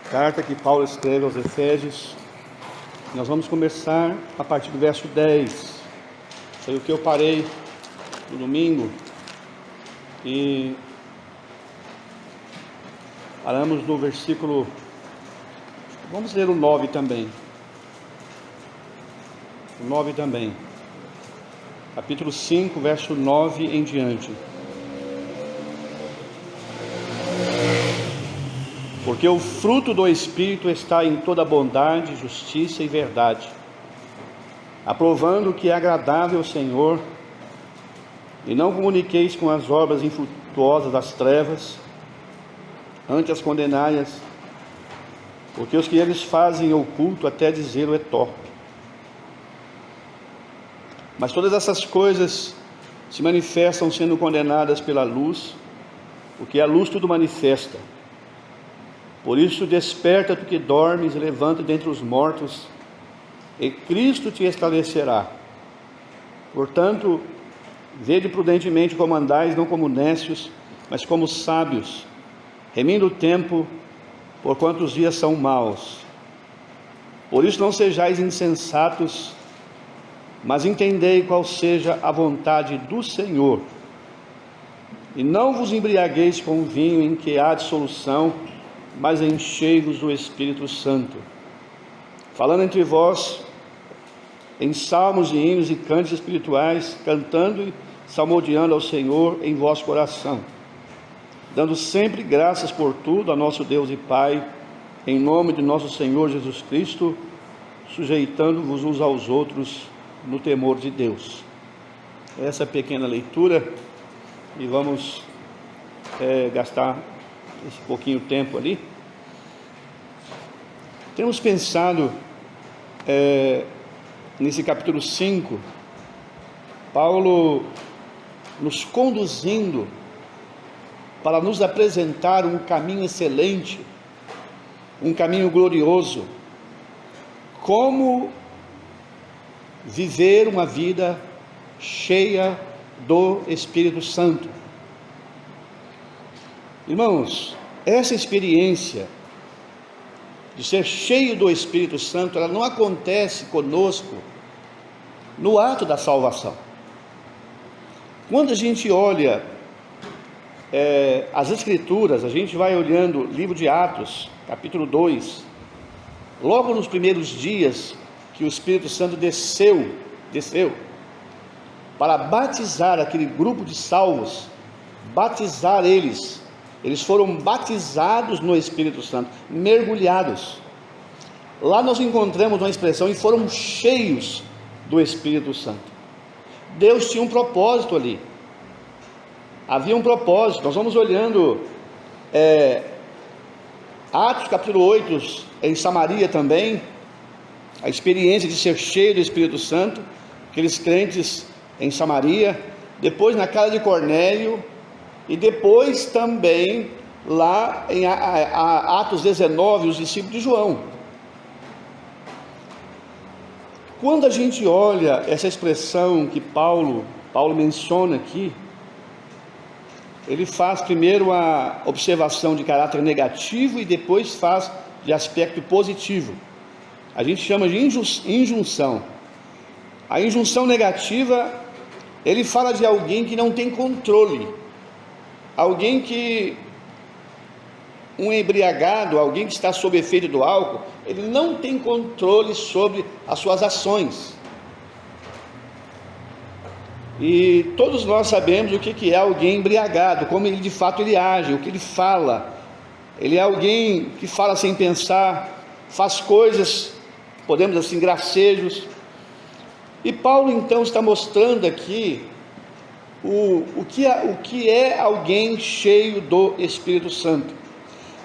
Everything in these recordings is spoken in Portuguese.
Carta que Paulo escreve aos Efésios. Nós vamos começar a partir do verso 10. Foi o que eu parei no domingo. E paramos no versículo... Vamos ler o 9 também. O 9 também. Capítulo 5, verso 9 em diante. Porque o fruto do Espírito está em toda bondade, justiça e verdade, aprovando o que é agradável ao Senhor, e não comuniqueis com as obras infrutuosas das trevas, antes as condenai-as, porque os que eles fazem oculto até dizê-lo é torpe. Mas todas essas coisas se manifestam sendo condenadas pela luz, porque a luz tudo manifesta. Por isso desperta tu que dormes, e levanta dentre os mortos, e Cristo te esclarecerá. Portanto, vede prudentemente como andais, não como necios, mas como sábios, remindo o tempo, porquanto os dias são maus. Por isso não sejais insensatos, mas entendei qual seja a vontade do Senhor. E não vos embriagueis com vinho em que há dissolução, mas enchei-vos do Espírito Santo, falando entre vós em salmos e hinos e cânticos espirituais, cantando e salmodiando ao Senhor em vosso coração, dando sempre graças por tudo a nosso Deus e Pai, em nome de nosso Senhor Jesus Cristo, sujeitando-vos uns aos outros no temor de Deus. Essa pequena leitura, e vamos gastar esse pouquinho tempo ali. Temos pensado nesse capítulo 5, Paulo nos conduzindo para nos apresentar um caminho excelente, um caminho glorioso, como viver uma vida cheia do Espírito Santo. Irmãos, essa experiência de ser cheio do Espírito Santo, ela não acontece conosco no ato da salvação. Quando a gente olha as Escrituras, a gente vai olhando o livro de Atos, capítulo 2, logo nos primeiros dias que o Espírito Santo desceu para batizar aquele grupo de salvos, batizar eles foram batizados no Espírito Santo, mergulhados. Lá nós encontramos uma expressão, e foram cheios do Espírito Santo. Deus tinha um propósito ali, havia um propósito. Nós vamos olhando Atos capítulo 8, em Samaria também, a experiência de ser cheio do Espírito Santo, aqueles crentes em Samaria, depois na casa de Cornélio, e depois também lá em Atos 19, os discípulos de João. Quando a gente olha essa expressão que Paulo menciona aqui, ele faz primeiro a observação de caráter negativo e depois faz de aspecto positivo. A gente chama de injunção. A injunção negativa, ele fala de alguém que não tem controle, alguém que, um embriagado, alguém que está sob efeito do álcool, ele não tem controle sobre as suas ações. E todos nós sabemos o que é alguém embriagado, como ele de fato ele age, o que ele fala. Ele é alguém que fala sem pensar, faz coisas, podemos assim, gracejos. E Paulo então está mostrando aqui o que é alguém cheio do Espírito Santo.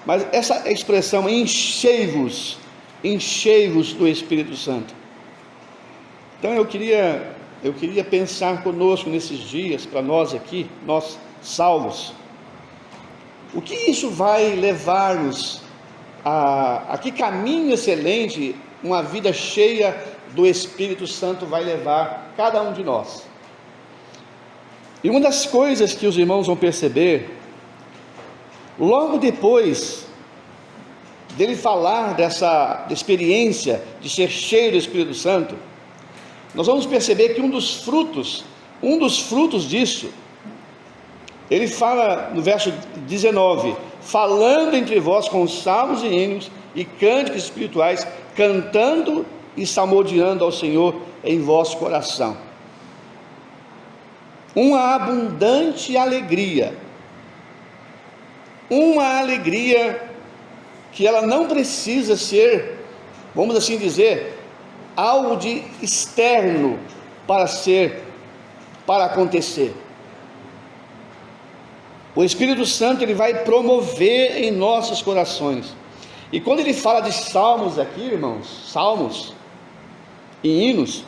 Mas essa expressão, enchei-vos do Espírito Santo. Então eu queria pensar conosco nesses dias, para nós aqui, nós salvos, o que isso vai levar-nos a que caminho excelente uma vida cheia do Espírito Santo vai levar cada um de nós. E uma das coisas que os irmãos vão perceber, logo depois dele falar dessa experiência de ser cheio do Espírito Santo, nós vamos perceber que um dos frutos disso, ele fala no verso 19: falando entre vós com salmos e hinos e cânticos espirituais, cantando e salmodiando ao Senhor em vosso coração. Uma abundante alegria, uma alegria que ela não precisa ser, vamos assim dizer, algo de externo para acontecer. O Espírito Santo, ele vai promover em nossos corações. E quando ele fala de salmos aqui, irmãos, salmos e hinos,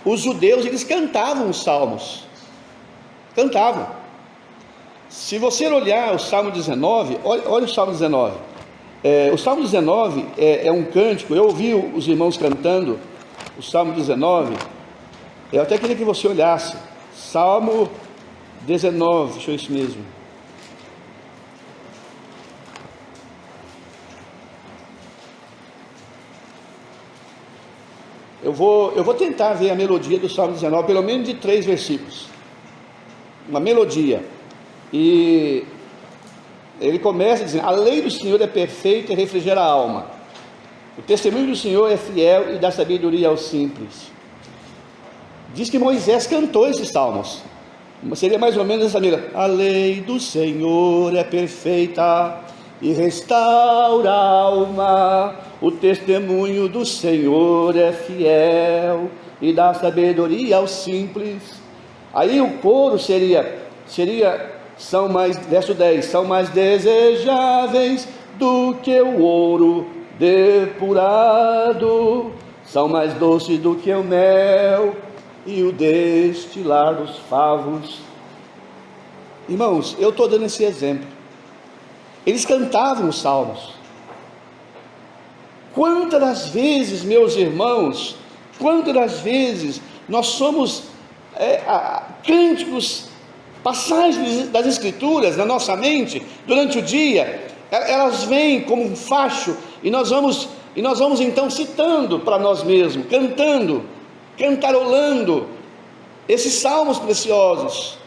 os judeus, eles cantavam os salmos, cantavam. Se você olhar o Salmo 19, olha o Salmo 19, o Salmo 19 é um cântico. Eu ouvi os irmãos cantando o Salmo 19, eu até queria que você olhasse, Salmo 19, deixa eu ver isso mesmo. Eu vou tentar ver a melodia do Salmo 19, pelo menos de 3 versículos, uma melodia, e ele começa dizendo: a lei do Senhor é perfeita e refrigera a alma, o testemunho do Senhor é fiel e dá sabedoria aos simples. Diz que Moisés cantou esses salmos, seria mais ou menos essa maneira: a lei do Senhor é perfeita e restaura a alma, o testemunho do Senhor é fiel e dá sabedoria aos simples. Aí o coro seria verso 10, são mais desejáveis do que o ouro depurado, são mais doces do que o mel e o destilar dos favos. Irmãos, eu estou dando esse exemplo. Eles cantavam os salmos. Quantas das vezes, meus irmãos, quantas das vezes nós somos cânticos, passagens das Escrituras na nossa mente durante o dia, elas vêm como um facho, e nós vamos então citando para nós mesmos, cantando, cantarolando esses salmos preciosos.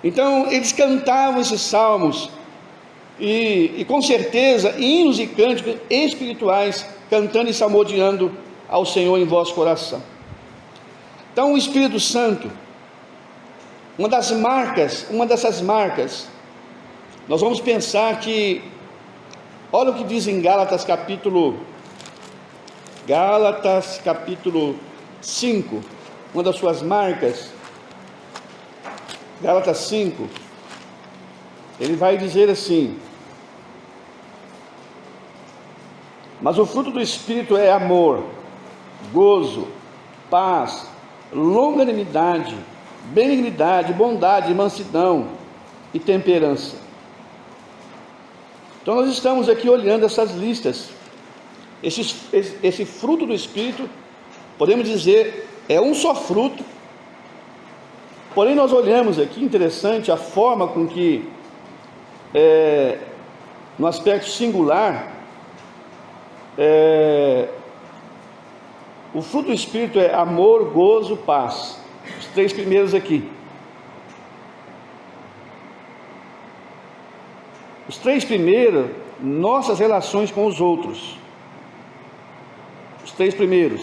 Então eles cantavam esses salmos, e com certeza hinos e cânticos espirituais, cantando e salmodiando ao Senhor em vosso coração. Então o Espírito Santo, uma dessas marcas, nós vamos pensar que, olha o que diz em Gálatas capítulo 5, uma das suas marcas, Gálatas 5, ele vai dizer assim: mas o fruto do Espírito é amor, gozo, paz, longanimidade, benignidade, bondade, mansidão e temperança. Então nós estamos aqui olhando essas listas. Esse fruto do Espírito, podemos dizer, é um só fruto. Porém nós olhamos aqui, interessante a forma com que, no aspecto singular, o fruto do Espírito é amor, gozo, paz. Os 3 primeiros aqui. Os 3 primeiros, nossas relações com os outros. Os 3 primeiros.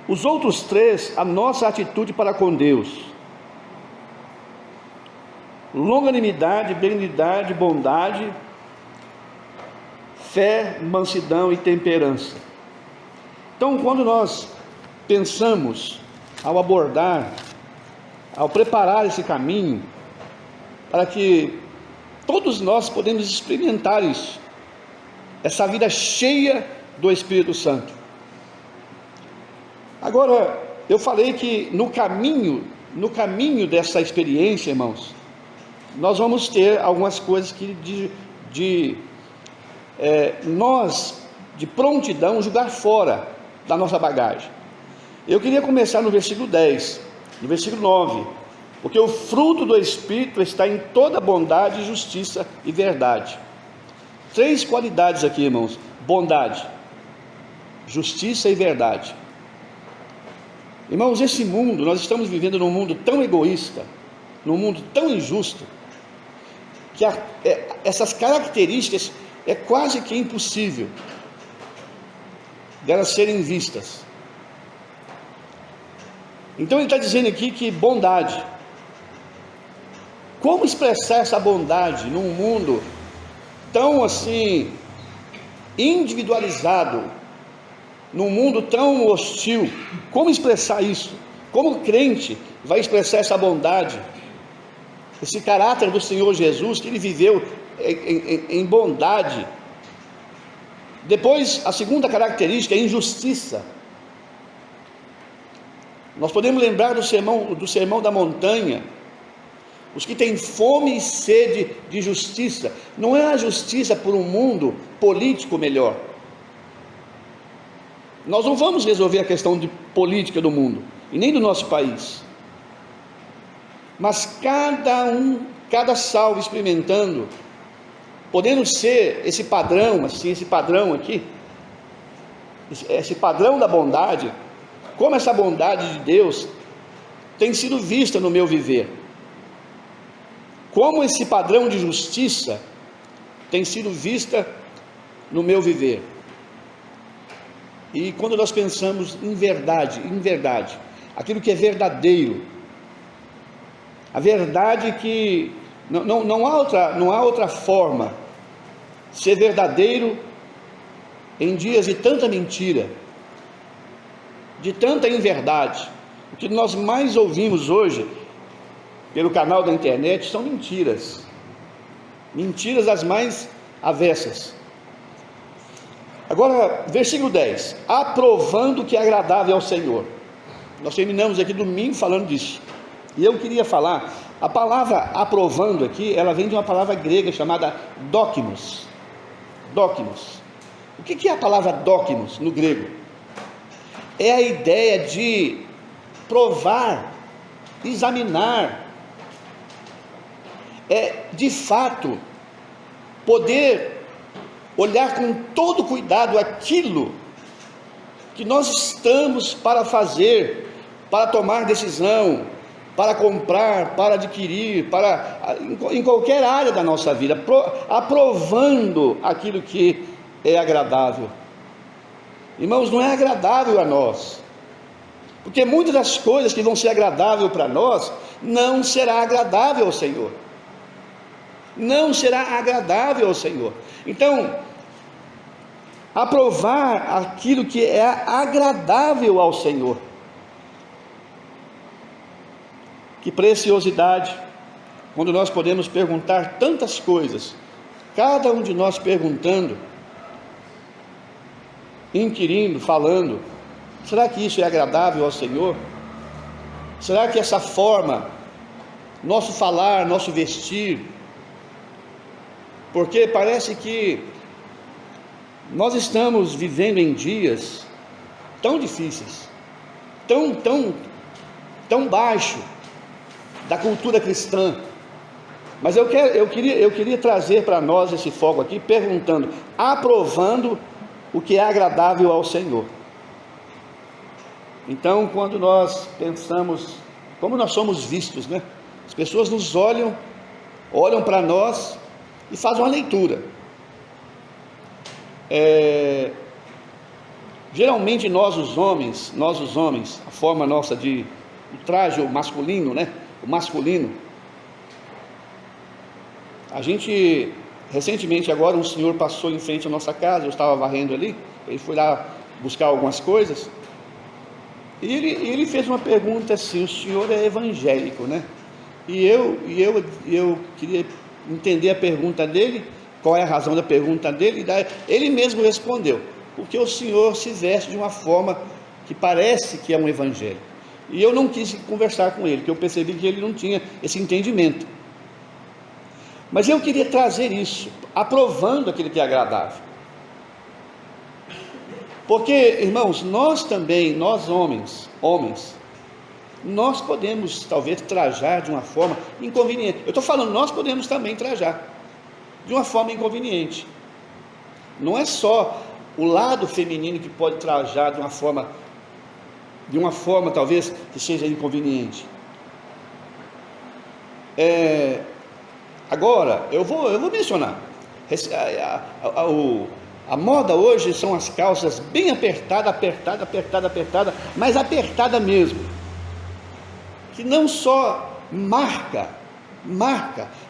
Os outros 3, a nossa atitude para com Deus. Longanimidade, benignidade, bondade, fé, mansidão e temperança. Então, quando nós pensamos, ao preparar esse caminho, para que todos nós podemos experimentar isso, essa vida cheia do Espírito Santo. Agora, eu falei que no caminho dessa experiência, irmãos, nós vamos ter algumas coisas que nós, de prontidão, jogar fora da nossa bagagem. Eu queria começar no versículo 10, no versículo 9, porque o fruto do Espírito está em toda bondade, justiça e verdade. 3 qualidades aqui, irmãos: bondade, justiça e verdade. Irmãos, esse mundo, nós estamos vivendo num mundo tão egoísta, num mundo tão injusto, que essas características é quase que impossível delas serem vistas. Então ele está dizendo aqui que bondade. Como expressar essa bondade num mundo tão assim individualizado, num mundo tão hostil? Como expressar isso? Como o crente vai expressar essa bondade, esse caráter do Senhor Jesus, que ele viveu em bondade? Depois, a segunda característica é injustiça. Nós podemos lembrar do sermão da montanha. Os que têm fome e sede de justiça, não é a justiça por um mundo político melhor. Nós não vamos resolver a questão de política do mundo, e nem do nosso país, mas cada salvo experimentando, podendo ser esse padrão, assim, esse padrão aqui, esse padrão da bondade, como essa bondade de Deus tem sido vista no meu viver, como esse padrão de justiça tem sido vista no meu viver. E quando nós pensamos em verdade, aquilo que é verdadeiro, a verdade que não há outra forma de ser verdadeiro em dias de tanta mentira, de tanta inverdade. O que nós mais ouvimos hoje pelo canal da internet são mentiras as mais avessas. Agora, versículo 10: aprovando o que é agradável ao Senhor. Nós terminamos aqui domingo falando disso, e eu queria falar, a palavra aprovando aqui, ela vem de uma palavra grega chamada dokimos. O que é a palavra dokimos no grego? É a ideia de provar, examinar, de fato poder olhar com todo cuidado aquilo que nós estamos para fazer, para tomar decisão, para comprar, para adquirir, em qualquer área da nossa vida, aprovando aquilo que é agradável. Irmãos, não é agradável a nós, porque muitas das coisas que vão ser agradáveis para nós, não será agradável ao Senhor. Não será agradável ao Senhor. Então, aprovar aquilo que é agradável ao Senhor. Que preciosidade, quando nós podemos perguntar tantas coisas, cada um de nós perguntando, inquirindo, falando: será que isso é agradável ao Senhor? Será que essa forma, nosso falar, nosso vestir, porque parece que nós estamos vivendo em dias tão difíceis, tão baixo da cultura cristã, mas eu queria trazer para nós esse foco aqui, perguntando, aprovando o que é agradável ao Senhor. Então, quando nós pensamos, como nós somos vistos, né? As pessoas nos olham para nós e fazem uma leitura. Geralmente nós os homens, a forma nossa de o traje masculino, né? O masculino. A gente, recentemente agora, um senhor passou em frente à nossa casa, eu estava varrendo ali, ele foi lá buscar algumas coisas, e ele fez uma pergunta assim: o senhor é evangélico, né? E eu queria entender a pergunta dele, qual é a razão da pergunta dele, e daí ele mesmo respondeu: porque o senhor se veste de uma forma que parece que é um evangelho. E eu não quis conversar com ele, porque eu percebi que ele não tinha esse entendimento. Mas eu queria trazer isso, aprovando aquilo que é agradável. Porque, irmãos, nós também, nós homens, nós podemos talvez trajar de uma forma inconveniente. Eu estou falando, nós podemos também trajar de uma forma inconveniente. Não é só o lado feminino que pode trajar de uma forma talvez que seja inconveniente. Agora, eu vou mencionar. A moda hoje são as calças bem apertada, mas apertada mesmo. Que não só marca,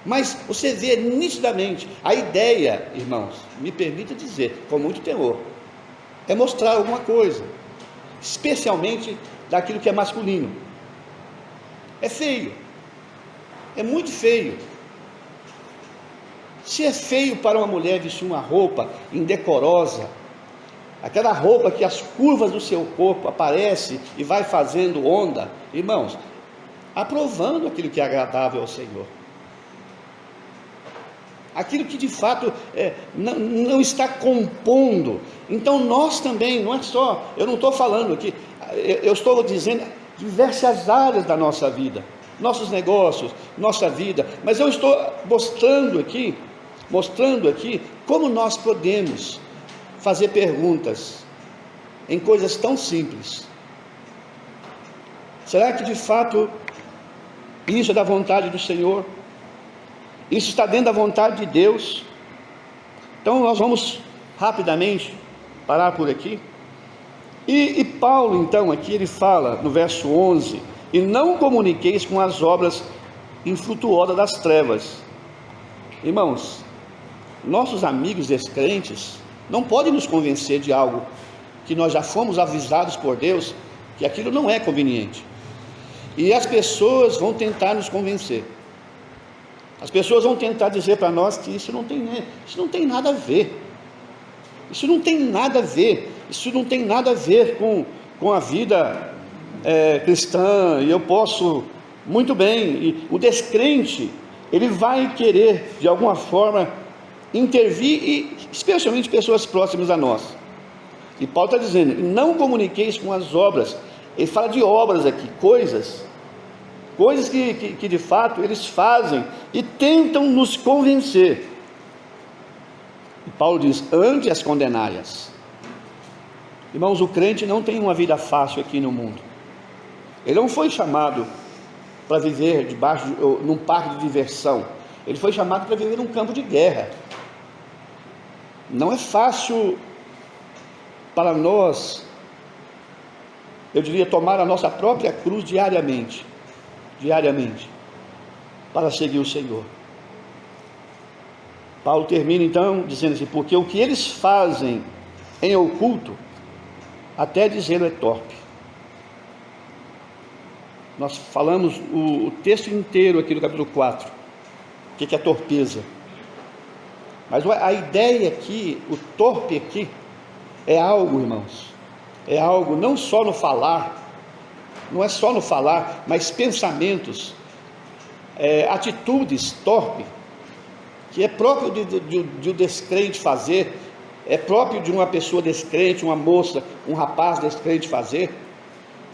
mas você vê nitidamente. A ideia, irmãos, me permita dizer, com muito temor, é mostrar alguma coisa, especialmente daquilo que é masculino. É feio, é muito feio. Se é feio para uma mulher vestir uma roupa indecorosa, aquela roupa que as curvas do seu corpo aparecem e vai fazendo onda, irmãos, aprovando aquilo que é agradável ao Senhor, aquilo que de fato não está compondo. Então nós também, não é só, eu não estou falando aqui, eu estou dizendo diversas áreas da nossa vida, nossos negócios, nossa vida, mas eu estou mostrando aqui como nós podemos fazer perguntas em coisas tão simples. Será que de fato isso é da vontade do Senhor? Isso está dentro da vontade de Deus? Então nós vamos rapidamente parar por aqui. E Paulo então aqui ele fala no verso 11: e não comuniqueis com as obras infrutuosas das trevas. Irmãos, nossos amigos descrentes não podem nos convencer de algo que nós já fomos avisados por Deus que aquilo não é conveniente. E as pessoas vão tentar nos convencer. As pessoas vão tentar dizer para nós que isso não tem nada a ver. Isso não tem nada a ver. Isso não tem nada a ver com a vida cristã. E eu posso muito bem. E o descrente, ele vai querer de alguma forma intervir, e especialmente pessoas próximas a nós. E Paulo está dizendo: não comuniqueis com as obras. Ele fala de obras aqui, coisas que de fato eles fazem e tentam nos convencer. E Paulo diz: antes as condenai-as. Irmãos, o crente não tem uma vida fácil aqui no mundo. Ele não foi chamado para viver num parque de diversão. Ele foi chamado para viver num campo de guerra. Não é fácil para nós, eu diria, tomar a nossa própria cruz diariamente, para seguir o Senhor. Paulo termina então dizendo assim: porque o que eles fazem em oculto, até dizê-lo é torpe. Nós falamos o texto inteiro aqui do capítulo 4, o que é torpeza. Mas a ideia aqui, o torpe aqui, é algo, irmãos, é algo não só no falar, não é só no falar, mas pensamentos, atitudes torpe, que é próprio de um descrente fazer, é próprio de uma pessoa descrente, uma moça, um rapaz descrente fazer,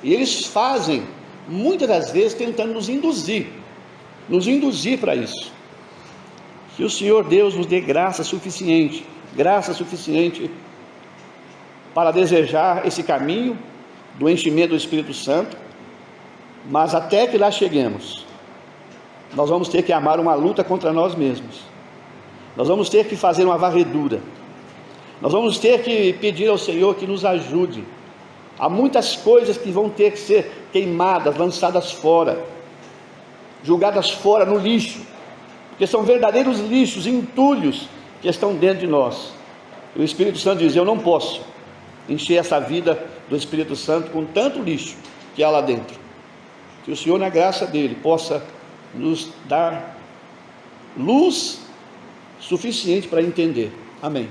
e eles fazem, muitas das vezes, tentando nos induzir para isso. Que o Senhor Deus nos dê graça suficiente para desejar esse caminho do enchimento do Espírito Santo, mas até que lá cheguemos, nós vamos ter que amar uma luta contra nós mesmos, nós vamos ter que fazer uma varredura, nós vamos ter que pedir ao Senhor que nos ajude. Há muitas coisas que vão ter que ser queimadas, lançadas fora, jogadas fora no lixo, porque são verdadeiros lixos, entulhos que estão dentro de nós. E o Espírito Santo diz: eu não posso encher essa vida do Espírito Santo com tanto lixo que há lá dentro. Que o Senhor, na graça dele, possa nos dar luz suficiente para entender. Amém.